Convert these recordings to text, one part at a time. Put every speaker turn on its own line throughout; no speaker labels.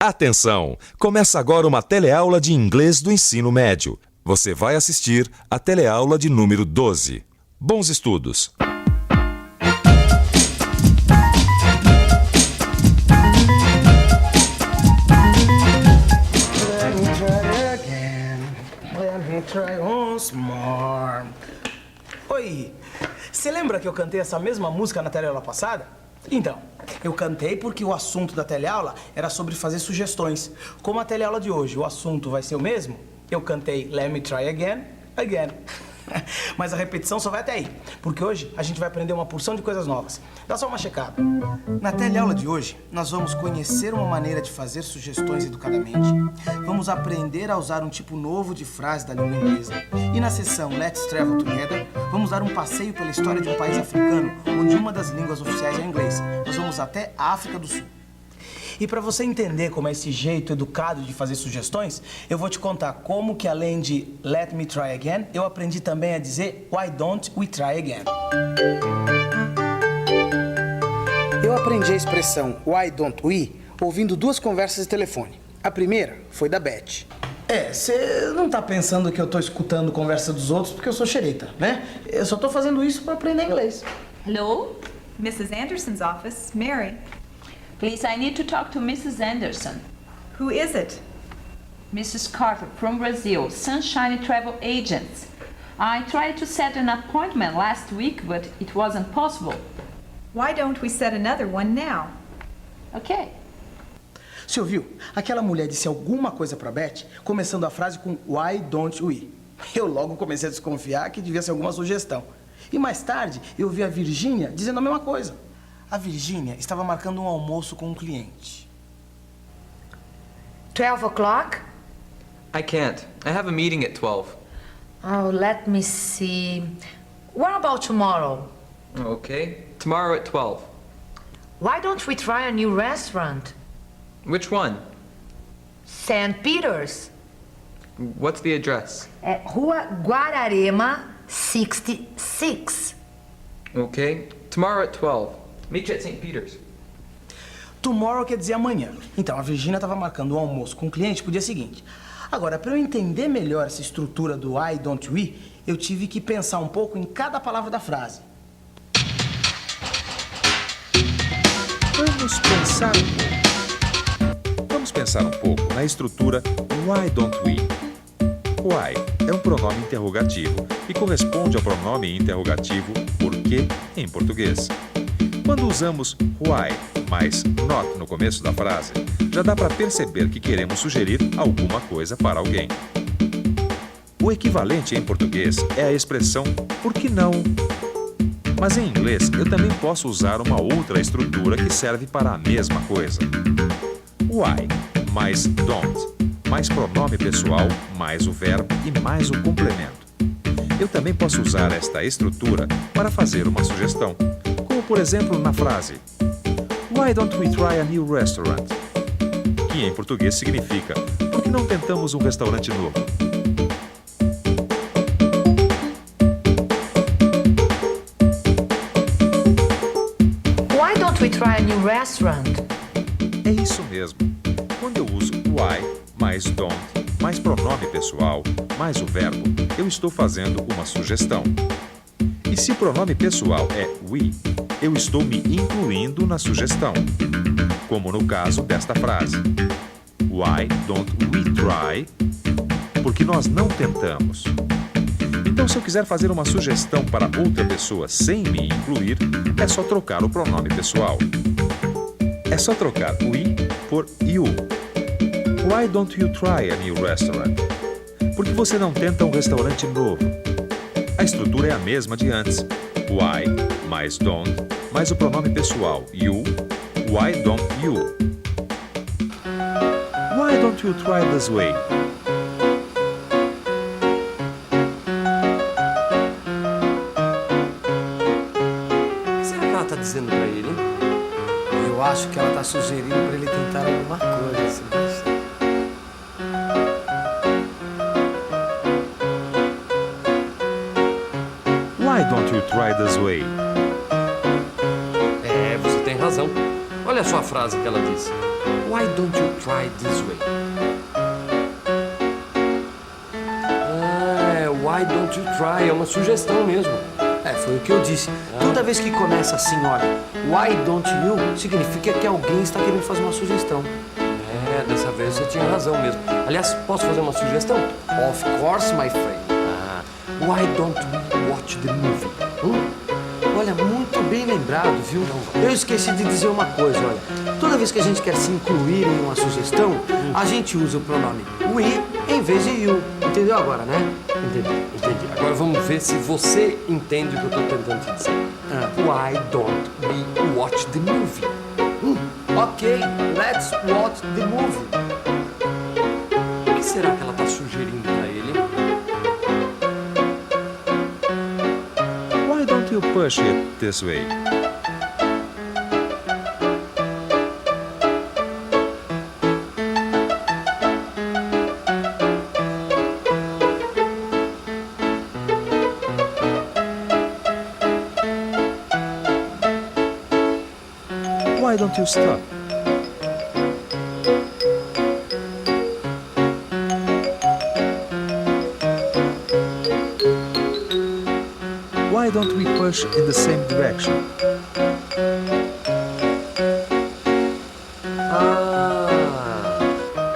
Atenção! Começa agora uma teleaula de inglês do ensino médio. Você vai assistir a teleaula de número 12. Bons estudos!
Let me try once more. Oi, você lembra que eu cantei essa mesma música na teleaula passada? Então, eu cantei porque o assunto da teleaula era sobre fazer sugestões. Como a teleaula de hoje, o assunto vai ser o mesmo, eu cantei Let me try again, again. Mas a repetição só vai até aí, porque hoje a gente vai aprender uma porção de coisas novas. Dá só uma checada. Na teleaula de hoje, nós vamos conhecer uma maneira de fazer sugestões educadamente, vamos aprender a usar um tipo novo de frase da língua inglesa, e na sessão Let's Travel Together, vamos dar um passeio pela história de um país africano, onde uma das línguas oficiais é o inglês. Nós vamos até a África do Sul. E para você entender como é esse jeito educado de fazer sugestões, eu vou te contar como que além de Let me try again, eu aprendi também a dizer Why don't we try again? Eu aprendi a expressão Why don't we ouvindo duas conversas de telefone. A primeira foi da Beth. Você não tá pensando que eu tô escutando conversa dos outros porque eu sou xereta, né? Eu só tô fazendo isso para aprender inglês.
Hello? Mrs. Anderson's office. Mary.
Please, I need to talk to Mrs. Anderson.
Who is it?
Mrs. Carter from Brazil, Sunshine Travel Agents. I tried to set an appointment last week, but it wasn't possible.
Why don't we set another one now?
Okay.
Você ouviu? Aquela mulher disse alguma coisa pra Beth, começando a frase com Why don't we? Eu logo comecei a desconfiar que devia ser alguma sugestão. E mais tarde, eu vi a Virgínia dizendo a mesma coisa. A Virgínia estava marcando um almoço com um cliente.
12 o'clock?
I can't. I have a meeting at 12.
Oh, let me see. What about tomorrow?
Okay. Tomorrow at 12.
Why don't we try a new restaurant?
Which one?
St. Peter's.
What's the address?
Rua Guararema, 66.
Okay. Tomorrow at 12. Meet you at St. Peter's.
Tomorrow quer dizer amanhã. Então, a Virgínia estava marcando um almoço com o cliente pro dia seguinte. Agora, para eu entender melhor essa estrutura do Why don't we, eu tive que pensar um pouco em cada palavra da frase.
Vamos pensar um pouco na estrutura Why don't we? Why é um pronome interrogativo e corresponde ao pronome interrogativo por quê em português. Quando usamos why mais not no começo da frase, já dá para perceber que queremos sugerir alguma coisa para alguém. O equivalente em português é a expressão por que não? Mas em inglês eu também posso usar uma outra estrutura que serve para a mesma coisa. Why mais don't, mais pronome pessoal, mais o verbo e mais o complemento. Eu também posso usar esta estrutura para fazer uma sugestão. Por exemplo, na frase Why don't we try a new restaurant? Que em português significa por que não tentamos um restaurante novo?
Why don't we try a new restaurant?
É isso mesmo. Quando eu uso why mais don't, mais pronome pessoal, mais o verbo, eu estou fazendo uma sugestão. E se o pronome pessoal é we, eu estou me incluindo na sugestão, como no caso desta frase. Why don't we try? Porque nós não tentamos. Então, se eu quiser fazer uma sugestão para outra pessoa sem me incluir, é só trocar o pronome pessoal. É só trocar we por you. Why don't you try a new restaurant? Porque você não tenta um restaurante novo? A estrutura é a mesma de antes. Why mais don't, mais o pronome pessoal you. Why don't you? Why don't you try this way?
O que será que ela tá dizendo pra ele, hein?
Eu acho que ela tá sugerindo pra ele tentar alguma coisa, Sebastião.
Why don't you try this way?
Você tem razão. Olha só a frase que ela disse. Why don't you try this way? Why don't you try? É uma sugestão mesmo.
Foi o que eu disse. Toda vez que começa assim, olha, why don't you, significa que alguém está querendo fazer uma sugestão.
Dessa vez você tinha razão mesmo. Aliás, posso fazer uma sugestão?
Of course, my friend.
Why don't we watch the movie?
Olha, muito bem lembrado, viu? Eu esqueci de dizer uma coisa, olha. Toda vez que a gente quer se incluir em uma sugestão, a gente usa o pronome we em vez de you. Entendeu agora, né?
Entendi. Agora vamos ver se você entende o que eu estou tentando te dizer. Why don't we watch the movie?
Ok, let's watch the movie.
O que será que ela está sugerindo para ele?
Why don't you push it this way? Why don't you stop? Why don't we push in the same direction?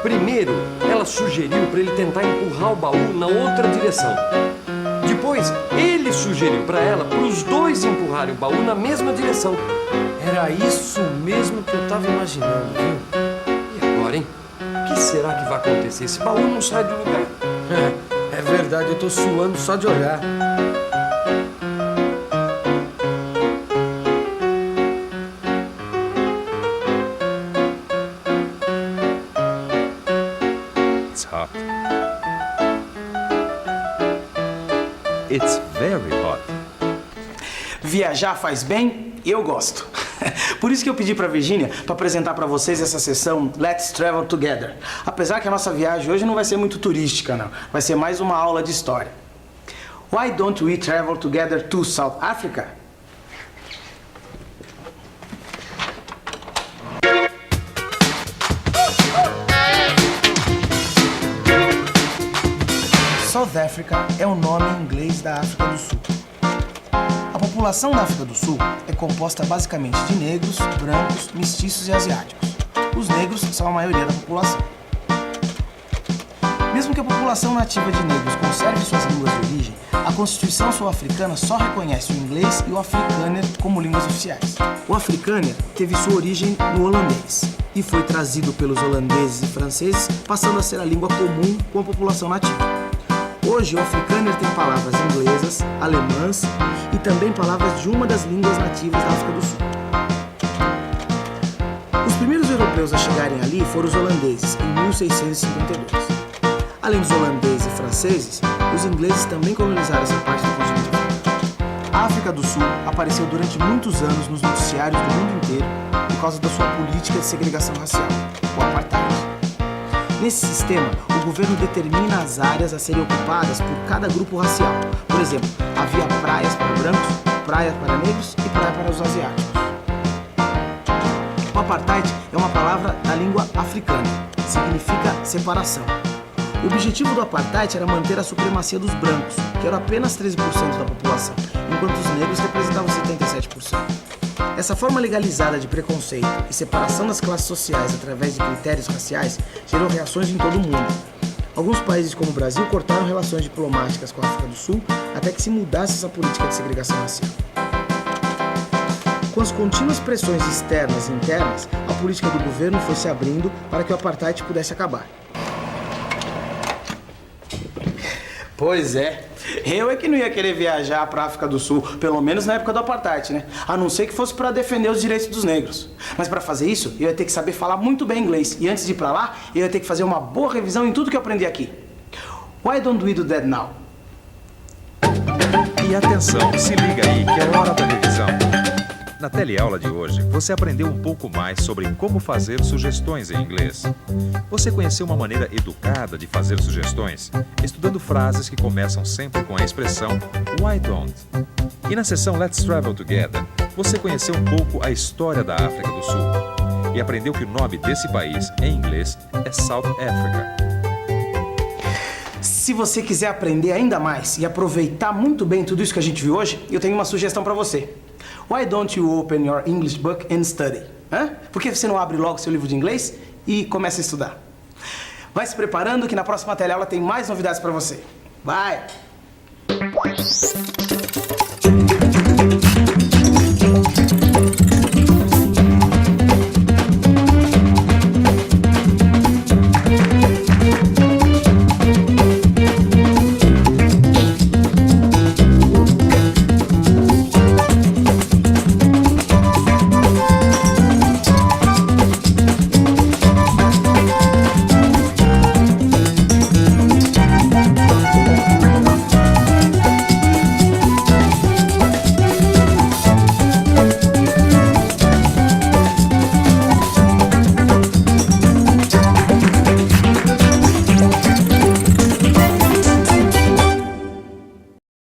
Primeiro, ela sugeriu para ele tentar empurrar o baú na outra direção. Depois, ele sugeriu para ela para os dois empurrarem o baú na mesma direção.
Era isso mesmo que eu tava imaginando, viu?
E agora, hein? O que será que vai acontecer? Esse baú não sai do lugar.
É verdade, eu tô suando só de olhar.
It's hot. It's very hot.
Viajar faz bem? Eu gosto. Por isso que eu pedi pra Virginia pra apresentar pra vocês essa sessão Let's Travel Together. Apesar que a nossa viagem hoje não vai ser muito turística, não. Vai ser mais uma aula de história. Why don't we travel together to South Africa? South Africa é o nome em inglês da África do Sul. A população da África do Sul é composta basicamente de negros, brancos, mestiços e asiáticos. Os negros são a maioria da população. Mesmo que a população nativa de negros conserve suas línguas de origem, a Constituição sul-africana só reconhece o inglês e o afrikaner como línguas oficiais. O afrikaner teve sua origem no holandês e foi trazido pelos holandeses e franceses, passando a ser a língua comum com a população nativa. Hoje, o afrikaner tem palavras inglesas, alemãs e também palavras de uma das línguas nativas da África do Sul. Os primeiros europeus a chegarem ali foram os holandeses, em 1652. Além dos holandeses e franceses, os ingleses também colonizaram essa parte do continente africano. A África do Sul apareceu durante muitos anos nos noticiários do mundo inteiro por causa da sua política de segregação racial, o apartheid. Nesse sistema, o governo determina as áreas a serem ocupadas por cada grupo racial. Por exemplo, havia praias para brancos, praias para negros e praia para os asiáticos. O apartheid é uma palavra da língua africana, significa separação. O objetivo do apartheid era manter a supremacia dos brancos, que eram apenas 13% da população, enquanto os negros representavam 77%. Essa forma legalizada de preconceito e separação das classes sociais através de critérios raciais gerou reações em todo o mundo. Alguns países, como o Brasil, cortaram relações diplomáticas com a África do Sul até que se mudasse essa política de segregação racial. Com as contínuas pressões externas e internas, a política do governo foi se abrindo para que o apartheid pudesse acabar. Pois é. Eu é que não ia querer viajar para a África do Sul, pelo menos na época do apartheid, né? A não ser que fosse para defender os direitos dos negros. Mas para fazer isso, eu ia ter que saber falar muito bem inglês. E antes de ir para lá, eu ia ter que fazer uma boa revisão em tudo que eu aprendi aqui. Why don't we do that now?
E atenção, se liga aí que é hora da revisão. Na teleaula de hoje, você aprendeu um pouco mais sobre como fazer sugestões em inglês. Você conheceu uma maneira educada de fazer sugestões, estudando frases que começam sempre com a expressão Why don't? E na sessão Let's Travel Together, você conheceu um pouco a história da África do Sul. e aprendeu que o nome desse país, em inglês, é South Africa.
Se você quiser aprender ainda mais e aproveitar muito bem tudo isso que a gente viu hoje, eu tenho uma sugestão para você. Why don't you open your English book and study? Por que você não abre logo seu livro de inglês e começa a estudar? Vai se preparando que na próxima teleaula tem mais novidades para você. Vai!